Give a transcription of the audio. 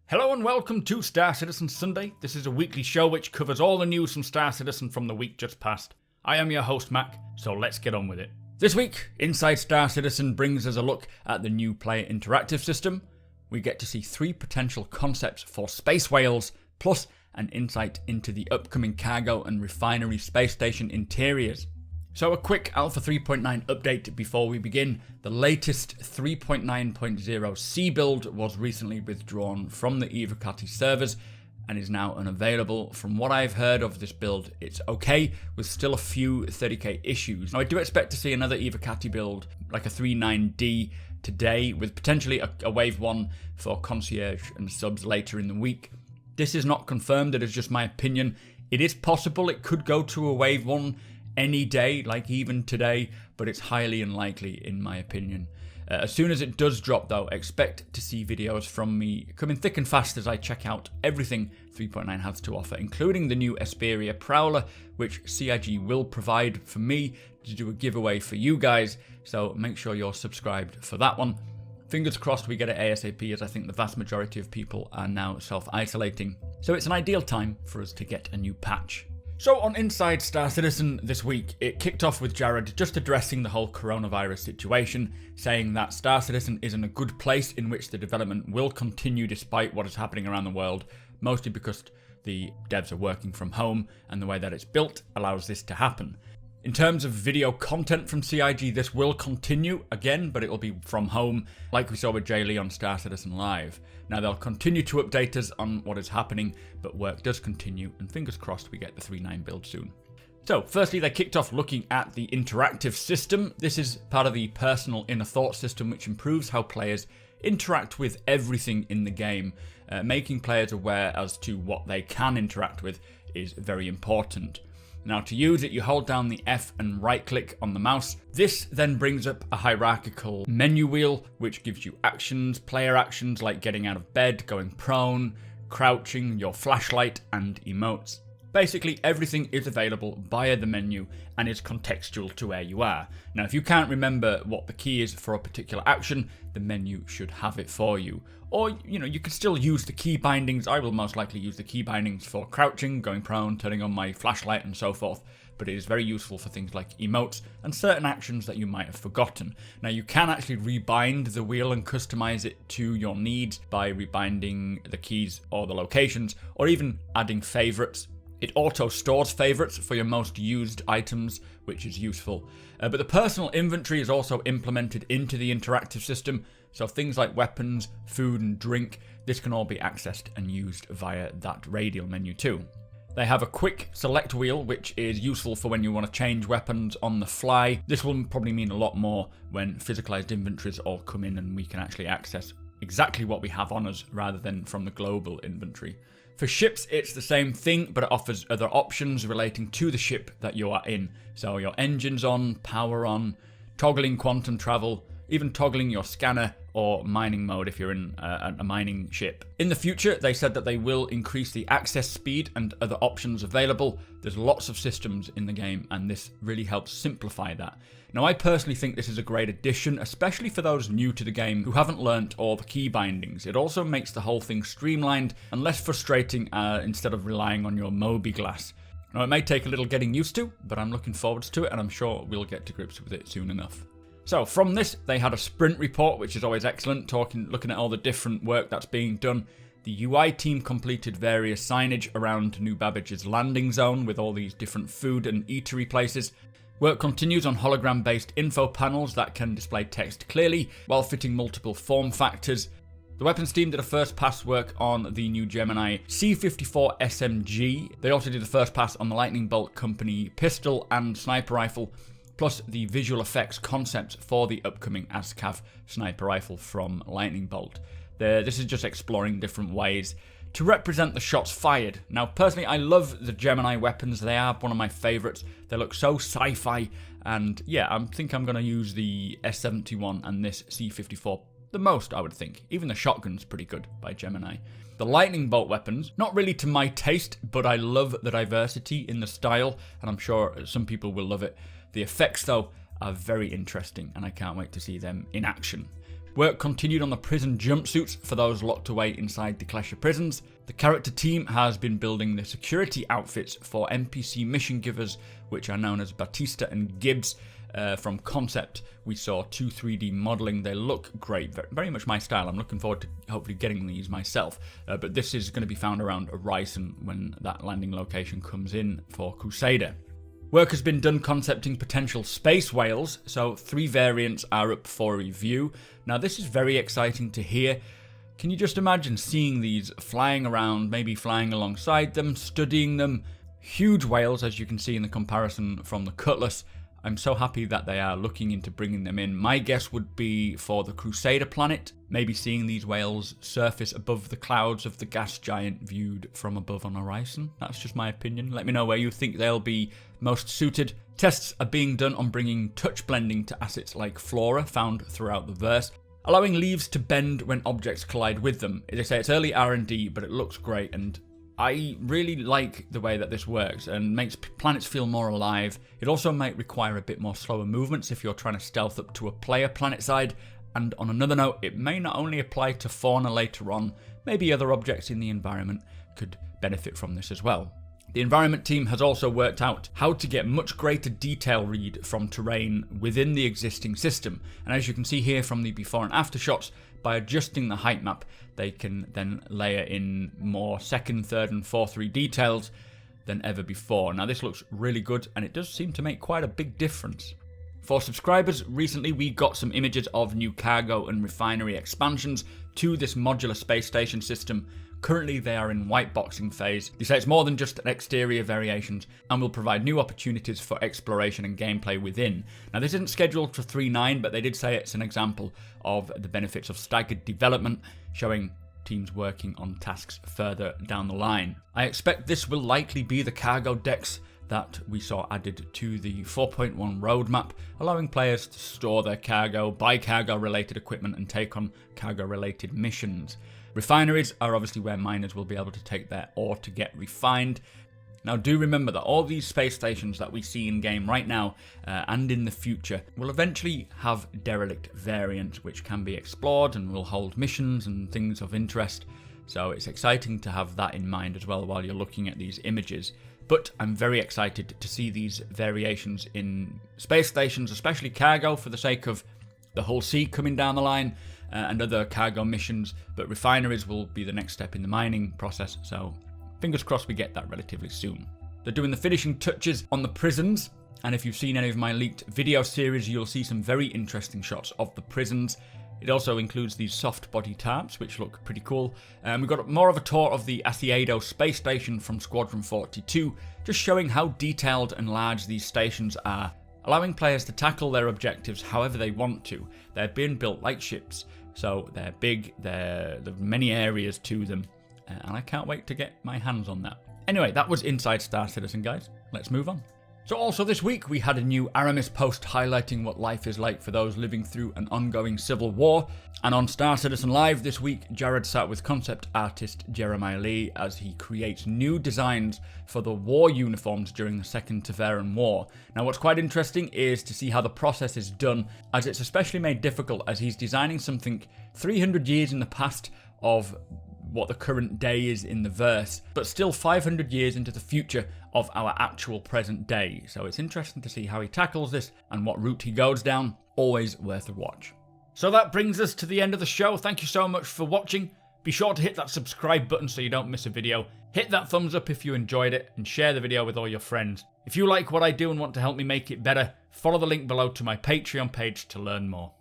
Hello and welcome to Star Citizen Sunday. This is a weekly show which covers all the news from Star Citizen from the week just past. I am your host Mac, so let's get on with it. This week, Inside Star Citizen brings us a look at the new player interactive system. We get to see 3 potential concepts for space whales, plus an insight into the upcoming cargo and refinery space station interiors. So a quick Alpha 3.9 update before we begin. The latest 3.9.0 C build was recently withdrawn from the evocati servers and is now unavailable. From what I've heard of this build, it's okay, with still a few 30k issues. Now I do expect to see another evocati build, like a 3.9D today, with potentially a wave 1 for concierge and subs later in the week. This is not confirmed, it is just my opinion. It is possible it could go to a wave 1 any day, like even today, but it's highly unlikely in my opinion. As soon as it does drop though, expect to see videos from me coming thick and fast as I check out everything 3.9 has to offer, including the new Esperia Prowler, which CIG will provide for me to do a giveaway for you guys, so make sure you're subscribed for that one. Fingers crossed we get it ASAP, as I think the vast majority of people are now self-isolating, so it's an ideal time for us to get a new patch. So on Inside Star Citizen this week, it kicked off with Jared just addressing the whole coronavirus situation, saying that Star Citizen is in a good place in which the development will continue despite what is happening around the world, mostly because the devs are working from home and the way that it's built allows this to happen. In terms of video content from CIG, this will continue again, but it will be from home, like we saw with Jay Lee on Star Citizen Live. Now they'll continue to update us on what is happening, but work does continue, and fingers crossed we get the 3.9 build soon. So, firstly, they kicked off looking at the interactive system. This is part of the personal inner thought system, which improves how players interact with everything in the game. Making players aware as to what they can interact with is very important. Now to use it, you hold down the F and right click on the mouse. This then brings up a hierarchical menu wheel, which gives you actions, player actions like getting out of bed, going prone, crouching, your flashlight, and emotes. Basically, everything is available via the menu and is contextual to where you are. Now, if you can't remember what the key is for a particular action, the menu should have it for you. Or, you can still use the key bindings. I will most likely use the key bindings for crouching, going prone, turning on my flashlight, and so forth. But it is very useful for things like emotes and certain actions that you might have forgotten. Now, you can actually rebind the wheel and customize it to your needs by rebinding the keys or the locations, or even adding favorites. It auto stores favorites for your most used items, which is useful. But the personal inventory is also implemented into the interactive system, so things like weapons, food and drink, this can all be accessed and used via that radial menu too. They have a quick select wheel, which is useful for when you want to change weapons on the fly. This will probably mean a lot more when physicalized inventories all come in and we can actually access exactly what we have on us rather than from the global inventory. For ships, it's the same thing, but it offers other options relating to the ship that you are in. So your engines on, power on, toggling quantum travel, even toggling your scanner or mining mode if you're in a mining ship. In the future, they said that they will increase the access speed and other options available. There's lots of systems in the game, and this really helps simplify that. Now, I personally think this is a great addition, especially for those new to the game who haven't learnt all the key bindings. It also makes the whole thing streamlined and less frustrating instead of relying on your Moby glass. Now, it may take a little getting used to, but I'm looking forward to it, and I'm sure we'll get to grips with it soon enough. So from this, they had a sprint report, which is always excellent, looking at all the different work that's being done. The UI team completed various signage around New Babbage's landing zone with all these different food and eatery places. Work continues on hologram-based info panels that can display text clearly while fitting multiple form factors. The weapons team did a first pass work on the new Gemini C54 SMG. They also did the first pass on the Lightning Bolt Company pistol and sniper rifle, plus the visual effects concept for the upcoming ASCAV sniper rifle from Lightning Bolt. This is just exploring different ways to represent the shots fired. Now, personally, I love the Gemini weapons. They are one of my favorites. They look so sci-fi, and yeah, I think I'm going to use the S71 and this C54 the most, I would think. Even the shotgun's pretty good by Gemini. The lightning bolt weapons, not really to my taste, but I love the diversity in the style, and I'm sure some people will love it. The effects, though, are very interesting, and I can't wait to see them in action. Work continued on the prison jumpsuits for those locked away inside the Clash of Prisons. The character team has been building the security outfits for NPC mission givers, which are known as Batista and Gibbs. From concept, we saw 2 3D modelling. They look great, very much my style. I'm looking forward to hopefully getting these myself. But this is going to be found around Horizon when that landing location comes in for Crusader. Work has been done concepting potential space whales, so 3 variants are up for review. Now this is very exciting to hear. Can you just imagine seeing these flying around, maybe flying alongside them, studying them? Huge whales, as you can see in the comparison from the Cutlass. I'm so happy that they are looking into bringing them in. My guess would be for the Crusader planet, maybe seeing these whales surface above the clouds of the gas giant viewed from above on Horizon. That's just my opinion. Let me know where you think they'll be most suited. Tests are being done on bringing touch blending to assets like flora found throughout the verse, allowing leaves to bend when objects collide with them. As I say, it's early R&D, but it looks great, and I really like the way that this works and makes planets feel more alive. It also might require a bit more slower movements if you're trying to stealth up to a player planet side. And on another note, it may not only apply to fauna later on, maybe other objects in the environment could benefit from this as well. The environment team has also worked out how to get much greater detail read from terrain within the existing system. And as you can see here from the before and after shots, by adjusting the height map, they can then layer in more second, third and fourth read details than ever before. Now this looks really good and it does seem to make quite a big difference. For subscribers, recently we got some images of new cargo and refinery expansions to this modular space station system. Currently they are in white boxing phase. They say it's more than just exterior variations and will provide new opportunities for exploration and gameplay within. Now this isn't scheduled for 3.9, but they did say it's an example of the benefits of staggered development, showing teams working on tasks further down the line. I expect this will likely be the cargo decks that we saw added to the 4.1 roadmap, allowing players to store their cargo, buy cargo related equipment and take on cargo related missions. Refineries are obviously where miners will be able to take their ore to get refined. Now do remember that all these space stations that we see in game right now and in the future will eventually have derelict variants which can be explored and will hold missions and things of interest. So it's exciting to have that in mind as well while you're looking at these images. But I'm very excited to see these variations in space stations, especially cargo, for the sake of the Hull C coming down the line and other cargo missions. But refineries will be the next step in the mining process, so fingers crossed we get that relatively soon. They're doing the finishing touches on the prisons, and if you've seen any of my leaked video series, you'll see some very interesting shots of the prisons. It also includes these soft body tarps, which look pretty cool. We've got more of a tour of the Macedo space station from Squadron 42, just showing how detailed and large these stations are, allowing players to tackle their objectives however they want to. They're being built like ships, so they're big, there are many areas to them, and I can't wait to get my hands on that. Anyway, that was Inside Star Citizen, guys. Let's move on. So also this week we had a new Aramis post highlighting what life is like for those living through an ongoing civil war. And on Star Citizen Live this week, Jared sat with concept artist Jeremiah Lee as he creates new designs for the war uniforms during the Second Taveran War. Now what's quite interesting is to see how the process is done, as it's especially made difficult as he's designing something 300 years in the past of what the current day is in the verse, but still 500 years into the future of our actual present day. So it's interesting to see how he tackles this and what route he goes down. Always worth a watch. So that brings us to the end of the show. Thank you so much for watching. Be sure to hit that subscribe button so you don't miss a video. Hit that thumbs up if you enjoyed it and share the video with all your friends. If you like what I do and want to help me make it better, follow the link below to my Patreon page to learn more.